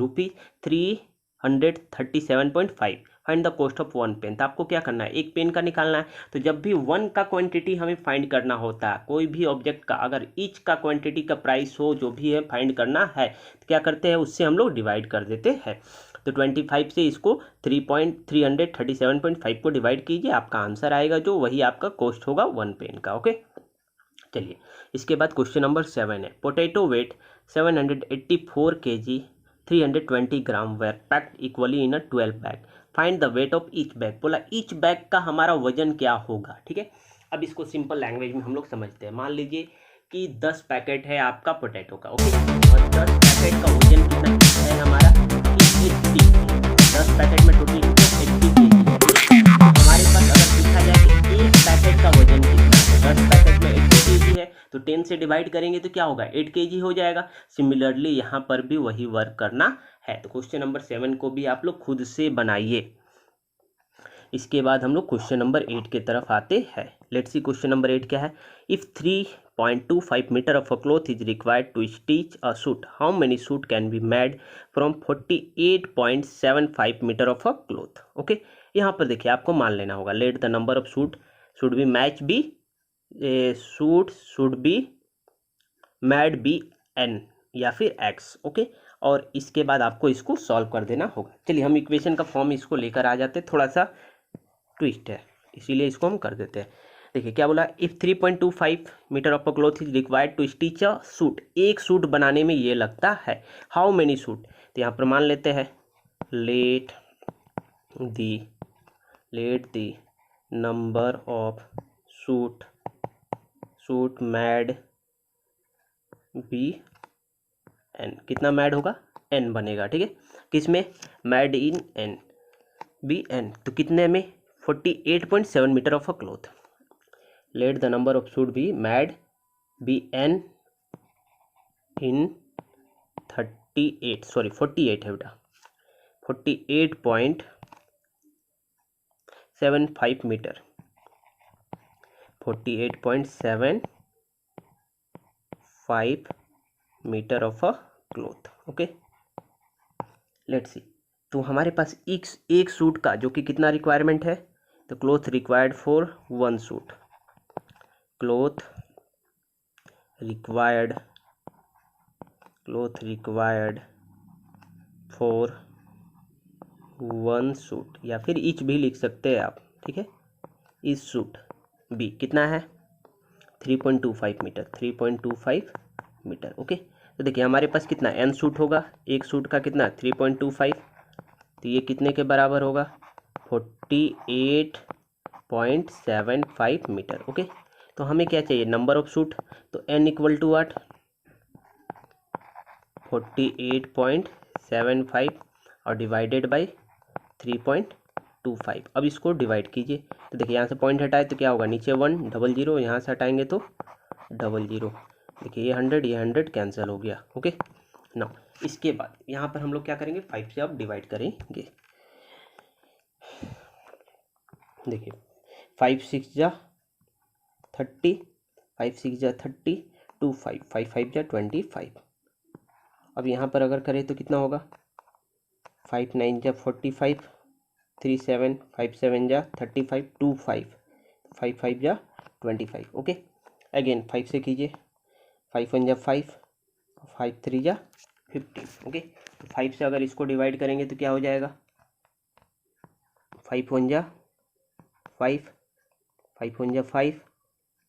S1: ₹337.5, find the cost of 1 pen. तो आपको क्या करना है, एक पेन का निकालना है। तो जब भी 1 का क्वांटिटी हमें फाइंड करना होता है, कोई भी ऑब्जेक्ट का अगर ईच का क्वांटिटी का प्राइस हो, जो भी है फाइंड करना है, तो क्या करते हैं, उससे हम लोग डिवाइड कर देते हैं। तो 25 से इसको 337.5 को डिवाइड कीजिए, आपका आंसर आएगा जो, वही आपका कॉस्ट होगा 1 पेन का। ओके, चलिए इसके बाद क्वेश्चन नंबर 7 है, potato weight 784 kg 320 gram were packed equally in a 12 bag, find the weight of each bag. बोला ईच बैग का हमारा वजन क्या होगा, ठीक है। अब इसको सिंपल लैंग्वेज में हम लोग समझते हैं। मान लीजिए कि 10 पैकेट है आपका पोटैटो का, ओके, और 10 पैकेट का वजन कितना है हमारा, 80। 10 पैकेट में टोटल 80 kg। हमारे पास अगर पूछा जाए कि एक पैकेट का वजन कितना है, 10 पैकेट में 80 kg है, तो 10 से डिवाइड करेंगे तो क्या होगा, 8 kg हो जाएगा। सिमिलरली यहाँ पर भी वही वर्क करना है। तो क्वेश्चन नंबर 7 को भी आप लोग खुद से बनाइए। इसके बाद हम लोग क्वेश्चन नंबर 8 की तरफ आते हैं। लेट्स सी क्वेश्चन नंबर 8 क्या है, if 3.25 metre of a cloth is required to stitch a suit, how many suit can be made from 48.75 metre of a cloth. Okay, यहाँ पर देखिए आपको मान लेना होगा, let the number of suit should be match be, suit should be made be n या फिर x. Okay, और इसके बाद आपको इसको सॉल्व कर देना होगा। चलिए हम इक्वेशन का फॉर्म इसको लेकर आ जाते हैं, थोड़ा सा ट्विस्ट है इसीलिए इसको हम कर देते हैं। देखिए क्या बोला, if 3.25 metre of a cloth is required to stitch a suit, एक सूट बनाने में ये लगता है, हाउ मेनी सूट। तो यहाँ पर मान लेते हैं, let the number of suit made be n, कितना मैड होगा, एन बनेगा, ठीक है। किसमें, made in n be n, तो कितने में, 48.7 metre of a cloth. Let the number of suit be made be n in 48 है बेटा, 48.75 metre, 48.75 metre of a cloth. Okay, let's see, तो हमारे पास एक सूट का जो कि कितना रिक्वायरमेंट है, तो cloth required for 1 suit, cloth required for 1 suit, या फिर ईच भी लिख सकते हैं आप, ठीक है। इस सूट बी कितना है, 3.25 मीटर, 3.25 मीटर। ओके, तो देखिए हमारे पास कितना एन सूट होगा, एक सूट का कितना 3.25, तो ये कितने के बराबर होगा, 48.75 मीटर। ओके, तो हमें क्या चाहिए, नंबर ऑफ सूट, तो एन इक्वल टू वाट, 48.75 और डिवाइडेड बाई 3.25। अब इसको डिवाइड कीजिए, तो देखिए यहाँ से पॉइंट हटाए तो क्या होगा, नीचे 100, यहाँ से हटाएंगे तो 00। देखिए ये 100 कैंसिल हो गया। ओके, नाउ इसके बाद यहाँ पर हम लोग क्या करेंगे, 5 से अब डिवाइड करेंगे। देखिए 5 6 जा 30, 5 6 जा 30, 2 5, 5 5 जा 25। अब यहाँ पर अगर करें तो कितना होगा, 5 9 जा 45, 3 7, 5 7 जा 35, 2 5, 5 5 जा 25। ओके, अगेन 5 से कीजिए, 5 1 जा 5, 5 3 जा 15। ओके, तो 5 से अगर इसको डिवाइड करेंगे तो क्या हो जाएगा, 5 1 जा 5, 5 1 जा 5,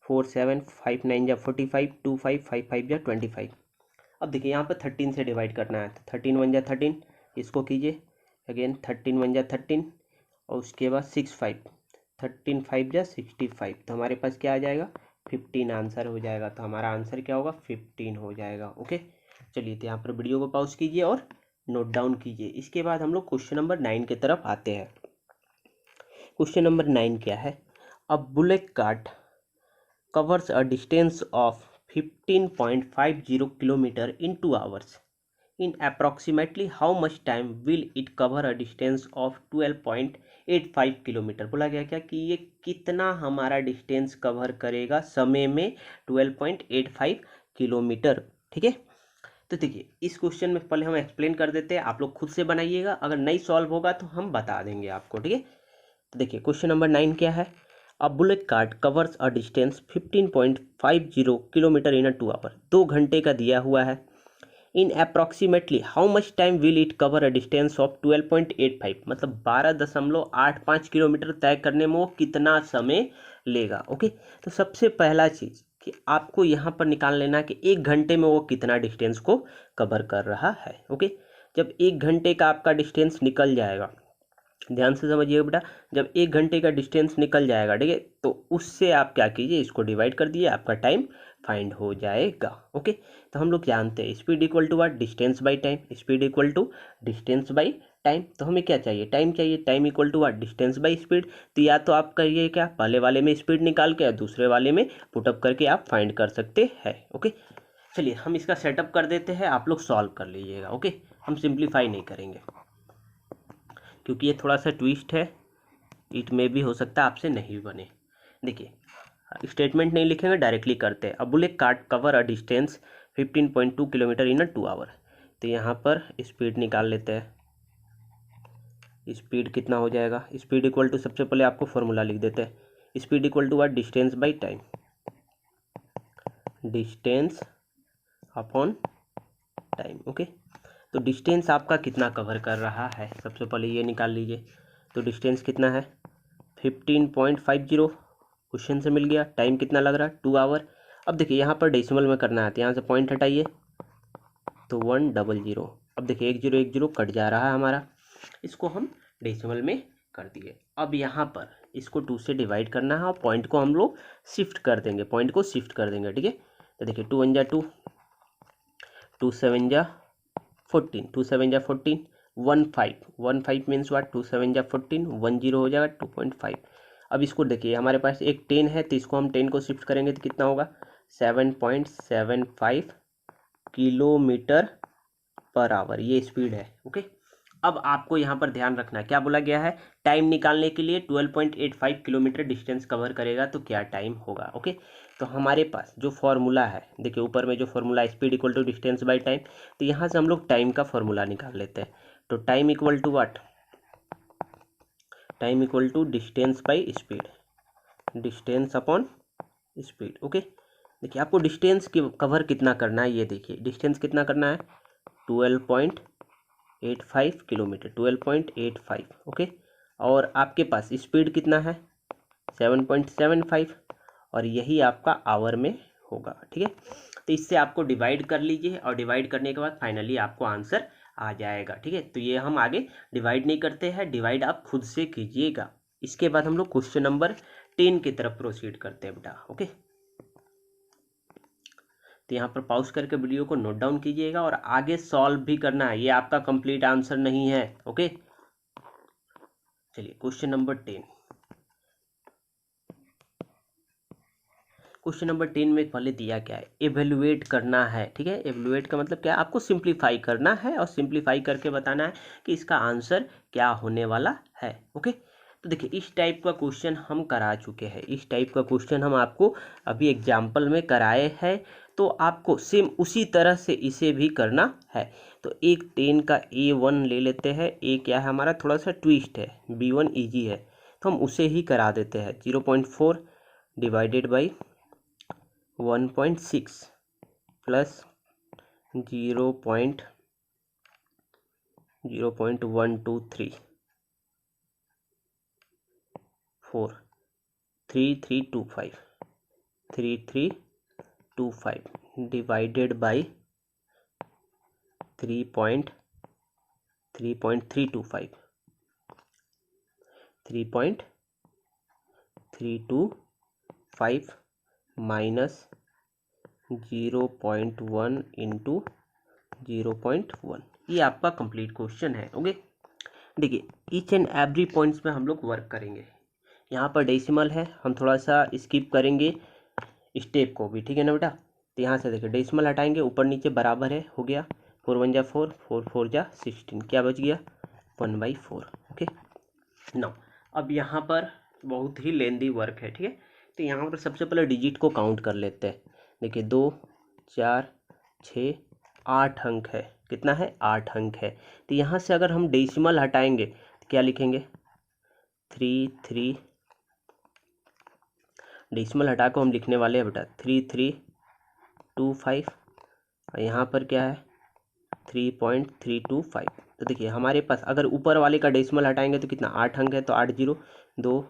S1: 4 7, 5 9 जा 45, 2 5, 5 5 जा 25। अब देखिए यहाँ पर 13 से डिवाइड करना है, तो 13 1 जा 13, इसको कीजिए, अगेन 13 1 जा 13, और उसके बाद 6 5, 13 5 जा 65। तो हमारे पास क्या आ जाएगा, 15 आंसर हो जाएगा। तो हमारा आंसर क्या होगा, 15 हो जाएगा। ओके, चलिए तो यहाँ पर वीडियो को पॉज कीजिए और नोट डाउन कीजिए। इसके बाद हम लोग क्वेश्चन नंबर 9 की तरफ आते हैं। क्वेश्चन नंबर 9 क्या है, a bullet cart covers a distance of 15.50 kilometer in 2 hours. In approximately how much time will it cover a distance of 12.85 kilometre. बोला गया क्या कि ये कितना हमारा डिस्टेंस कवर करेगा समय में 12.85 किलोमीटर। ठीक है, तो देखिए इस क्वेश्चन में पहले हम एक्सप्लेन कर देते हैं, आप लोग खुद से बनाइएगा, अगर नहीं सॉल्व होगा तो हम बता देंगे आपको। ठीक है, तो देखिए क्वेश्चन नंबर 9 क्या है, a bullet cart covers a distance 15.50 kilometre in 2 hour. 2 घंटे का दिया हुआ है। In approximately how much time will it cover a distance of 12.85, मतलब 12.85 किलोमीटर तय करने में वो कितना समय लेगा। ओके, तो सबसे पहला चीज़ कि आपको यहाँ पर निकाल लेना कि 1 घंटे में वो कितना डिस्टेंस को कवर कर रहा है। ओके, जब 1 घंटे का आपका डिस्टेंस निकल जाएगा, ध्यान से समझिएगा बेटा, जब 1 घंटे का डिस्टेंस निकल जाएगा, ठीक है, तो उससे आप क्या कीजिए, इसको डिवाइड कर दिए, आपका टाइम फाइंड हो जाएगा। ओके, तो हम लोग जानते हैं speed equal to what, distance by time. Speed equal to distance by time, तो हमें क्या चाहिए, टाइम चाहिए। Time equal to what, distance by speed. तो या तो आप करिए क्या, पहले वाले में स्पीड निकाल के दूसरे वाले में पुटअप करके आप फाइंड कर सकते हैं। ओके, चलिए हम इसका सेटअप कर देते हैं, आप लोग सॉल्व कर लीजिएगा। ओके, हम सिंप्लीफाई नहीं करेंगे क्योंकि ये थोड़ा सा ट्विस्ट है, इट में भी हो सकता है आपसे नहीं बने। देखिए स्टेटमेंट नहीं लिखेंगे, डायरेक्टली करते हैं। A bullet cart cover a distance 15.2 kilometre in 2 hour. तो यहाँ पर स्पीड निकाल लेते हैं। स्पीड कितना हो जाएगा, स्पीड इक्वल टू, सबसे पहले आपको फॉर्मूला लिख देते हैं। Speed equal to what, distance by time, distance upon time. Okay, तो डिस्टेंस आपका कितना कवर कर रहा है, सबसे पहले ये निकाल लीजिए। तो डिस्टेंस कितना है, 15.50 क्वेश्चन से मिल गया। टाइम कितना लग रहा है, 2 आवर। अब देखिए यहाँ पर डेसिमल में करना है, तो यहाँ से पॉइंट हटाइए तो 100। अब देखिए 1010 कट जा रहा है हमारा, इसको हम डेसिमल में कर दिए। अब यहाँ पर इसको 2 से डिवाइड करना है और पॉइंट को हम लोग शिफ्ट कर देंगे, पॉइंट को शिफ्ट कर देंगे। ठीक है, तो देखिए 2 1 जा 2, 2 7 जा 14, 2 7 जा 14, 1 5 मीन्स वाट, 2 7 जा 14, 1 0 हो जाएगा 2.5। अब इसको देखिए हमारे पास एक 10 है, तो इसको हम 10 को शिफ्ट करेंगे तो कितना होगा, 7.75 किलोमीटर पर आवर, ये स्पीड है। ओके, अब आपको यहाँ पर ध्यान रखना है, क्या बोला गया है, टाइम निकालने के लिए 12.85 किलोमीटर डिस्टेंस कवर करेगा तो क्या टाइम होगा। ओके, तो हमारे पास जो फॉर्मूला है, देखिए ऊपर में जो formula, speed equal to distance by time, तो यहाँ से हम लोग टाइम का फॉर्मूला निकाल लेते हैं। तो time equal to what, time equal to distance by speed, distance upon speed. Okay, देखिए आपको डिस्टेंस की कवर कितना करना है, ये देखिए डिस्टेंस कितना करना है, 12.85 किलोमीटर, 12.85। ओके, और आपके पास स्पीड कितना है, 7.75, और यही आपका आवर में होगा। ठीक है, तो इससे आपको डिवाइड कर लीजिए, और डिवाइड करने के बाद फाइनली आपको आंसर आ जाएगा। ठीक है, तो ये हम आगे डिवाइड नहीं करते हैं, डिवाइड आप खुद से कीजिएगा। इसके बाद हम लोग क्वेश्चन नंबर 10 की तरफ प्रोसीड करते हैं बेटा। ओके, तो यहाँ पर पॉज करके वीडियो को नोट डाउन कीजिएगा और आगे सॉल्व भी करना है, ये आपका कंप्लीट आंसर नहीं है। ओके, चलिए क्वेश्चन नंबर 10। क्वेश्चन नंबर 10 में पहले दिया क्या है, एवेल्युएट करना है। ठीक है, एवेल्युएट का मतलब क्या है, आपको सिंप्लीफाई करना है और सिंप्लीफाई करके बताना है कि इसका आंसर क्या होने वाला है। ओके, तो देखिए इस टाइप का क्वेश्चन हम करा चुके हैं, इस टाइप का क्वेश्चन हम आपको अभी एग्जाम्पल में कराए हैं, तो आपको सेम उसी तरह से इसे भी करना है। तो एक 10 का A1 ले लेते हैं, ए क्या है हमारा थोड़ा सा ट्विस्ट है, B1 ईजी है, तो हम उसे ही करा देते हैं। 0.4 divided by 1.6 plus 0.0123 4 3325 divided by 3.325 minus 0.1 into 0.1, ये आपका कंप्लीट क्वेश्चन है। ओके, देखिए ईच एंड एवरी पॉइंट्स में हम लोग वर्क करेंगे। यहाँ पर डेसिमल है, हम थोड़ा सा स्किप करेंगे स्टेप को भी, ठीक है ना बेटा। तो यहाँ से देखिए डेसिमल हटाएंगे, ऊपर नीचे बराबर है, हो गया 4 1 जा 4, 4 4 जा 16, क्या बच गया 1/4। ओके, नाउ अब यहाँ पर बहुत ही लेंदी वर्क है, ठीक है। तो यहाँ पर सबसे पहले डिजिट को काउंट कर लेते हैं। देखिए 2 4 6 8 अंक है, कितना है 8 अंक है। तो यहाँ से अगर हम डेसिमल हटाएंगे तो क्या लिखेंगे 3 डेसिमल हटा को हम लिखने वाले हैं बेटा 3325, और यहाँ पर क्या है 3.325। तो देखिए हमारे पास अगर ऊपर वाले का डेसिमल हटाएंगे तो कितना 8 अंक है, तो 8 0 2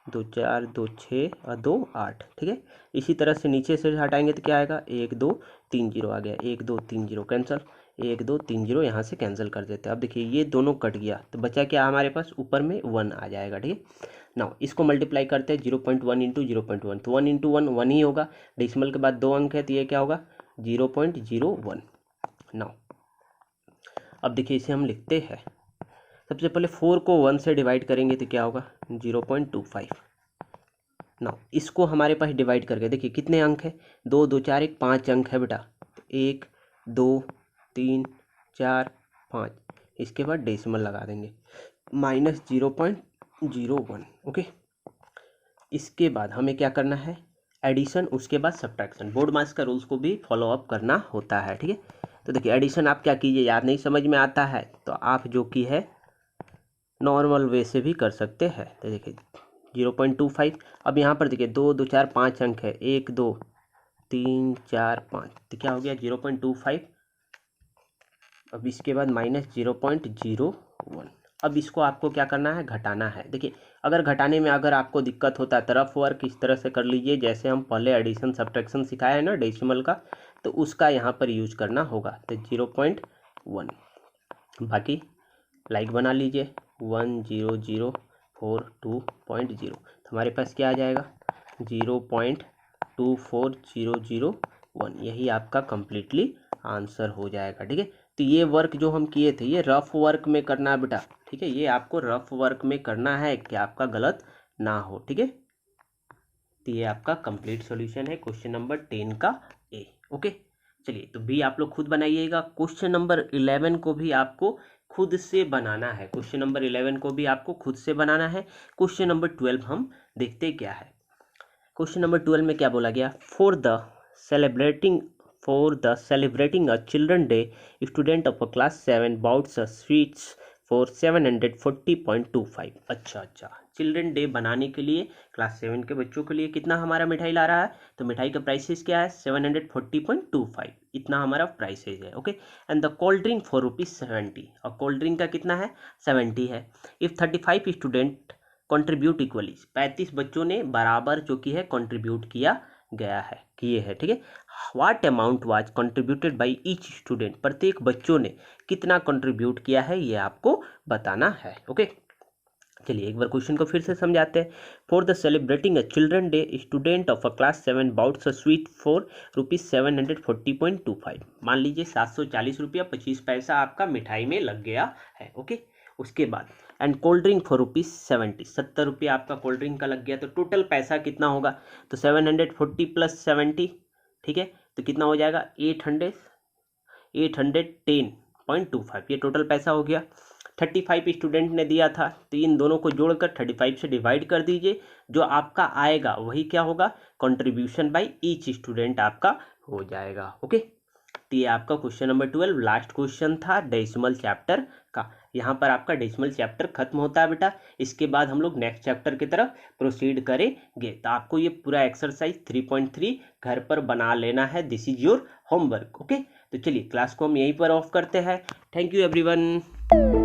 S1: 2 4 2 6 और 2 8, ठीक है। इसी तरह से नीचे से हटाएंगे तो क्या आएगा 1 2 3 0 आ गया, 1 2 3 0 कैंसिल, 1 2 3 0 यहाँ से कैंसिल कर देते हैं। अब देखिए ये दोनों कट गया, तो बचा क्या हमारे पास ऊपर में 1 आ जाएगा, ठीक है। नाउ इसको मल्टीप्लाई करते हैं 0.1 इंटू 0.1, तो 1 इंटू 1 1 ही होगा, डेसिमल के बाद 2 अंक है तो ये क्या होगा 0.01। नाउ अब देखिए इसे हम लिखते हैं, सबसे पहले 4 को 1 से डिवाइड करेंगे तो क्या होगा 0.25। नाउ इसको हमारे पास डिवाइड करके देखिए कितने अंक है 2 2 4 1 5 अंक है बेटा, 1 2 3 4 5, इसके बाद डेसिमल लगा देंगे माइनस 0.01। ओके, इसके बाद हमें क्या करना है एडिशन, उसके बाद सब्ट्रैक्शन। बोर्ड मार्क्स का रूल्स को भी फॉलो अप करना होता है, ठीक है। तो देखिए एडिशन आप क्या कीजिए, याद नहीं समझ में आता है तो आप जो कि है नॉर्मल वे से भी कर सकते हैं। तो देखिए 0.25, अब यहाँ पर देखिए 2 2 4 5 अंक है, 1 2 3 4 5, तो क्या हो गया 0.25। अब इसके बाद माइनस 0.01। अब इसको आपको क्या करना है घटाना है। देखिए अगर घटाने में अगर आपको दिक्कत होता है तरफ वर्क इस तरह से कर लीजिए, जैसे हम पहले एडिशन सब्ट्रैक्शन सिखाया है ना डेसिमल का, तो उसका यहाँ पर यूज करना होगा। तो 0.1, बाकी लाइक बना लीजिए 1004.2.0, तो हमारे पास क्या आ जाएगा 0.24001, यही आपका कंप्लीटली आंसर हो जाएगा, ठीक है। तो ये वर्क जो हम किए थे ये रफ वर्क में करना है बेटा, ठीक है, ये आपको रफ वर्क में करना है कि आपका गलत ना हो, ठीक है। तो ये आपका कंप्लीट सॉल्यूशन है क्वेश्चन नंबर 10 का ए। ओके, चलिए तो बी आप लोग खुद बनाइएगा। क्वेश्चन नंबर 11 को भी आपको खुद से बनाना है, क्वेश्चन नंबर 11 को भी आपको खुद से बनाना है। क्वेश्चन नंबर 12 हम देखते क्या है। क्वेश्चन नंबर 12 में क्या बोला गया, for the celebrating a children day, student of a class 7 bought a sweets for 740.25। अच्छा, चिल्ड्रन डे बनाने के लिए क्लास 7 के बच्चों के लिए कितना हमारा मिठाई ला रहा है, तो मिठाई का प्राइसेस क्या है 740.25, इतना हमारा प्राइसेस है। Okay, and the cold drink for ₹70, और कोल्ड ड्रिंक का कितना है 70 है। इफ़ 35 स्टूडेंट कंट्रीब्यूट इक्वली, 35 बच्चों ने बराबर जो कि है कंट्रीब्यूट किया गया है, किए है, ठीक है। What amount was contributed by each student, प्रत्येक बच्चों ने कितना कंट्रीब्यूट किया है ये आपको बताना है। ओके, चलिए एक बार क्वेश्चन को फिर से समझाते हैं। For the celebrating a children day, student of a class 7 bouts a sweet for ₹740.25। मान लीजिए 740 रुपया 25 पैसा आपका मिठाई में लग गया है। ओके, उसके बाद एंड कोल्ड ड्रिंक फॉर ₹70, 70 रुपया आपका कोल्ड ड्रिंक का लग गया, तो टोटल पैसा कितना होगा, तो 740 प्लस 70, ठीक है, तो कितना हो जाएगा 810.25, ये टोटल पैसा हो गया। 35 स्टूडेंट ने दिया था, तो इन दोनों को जोड़कर 35 से डिवाइड कर दीजिए, जो आपका आएगा वही क्या होगा, कंट्रीब्यूशन बाय ईच स्टूडेंट आपका हो जाएगा। ओके, तो ये आपका क्वेश्चन नंबर 12 लास्ट क्वेश्चन था डेसिमल चैप्टर का। यहाँ पर आपका डेसिमल चैप्टर खत्म होता है बेटा। इसके बाद हम लोग नेक्स्ट चैप्टर की तरफ प्रोसीड करेंगे। तो आपको ये पूरा एक्सरसाइज 3.3 घर पर बना लेना है। This is your homework. Okay, तो चलिए क्लास को हम यहीं पर ऑफ करते हैं। Thank you everyone.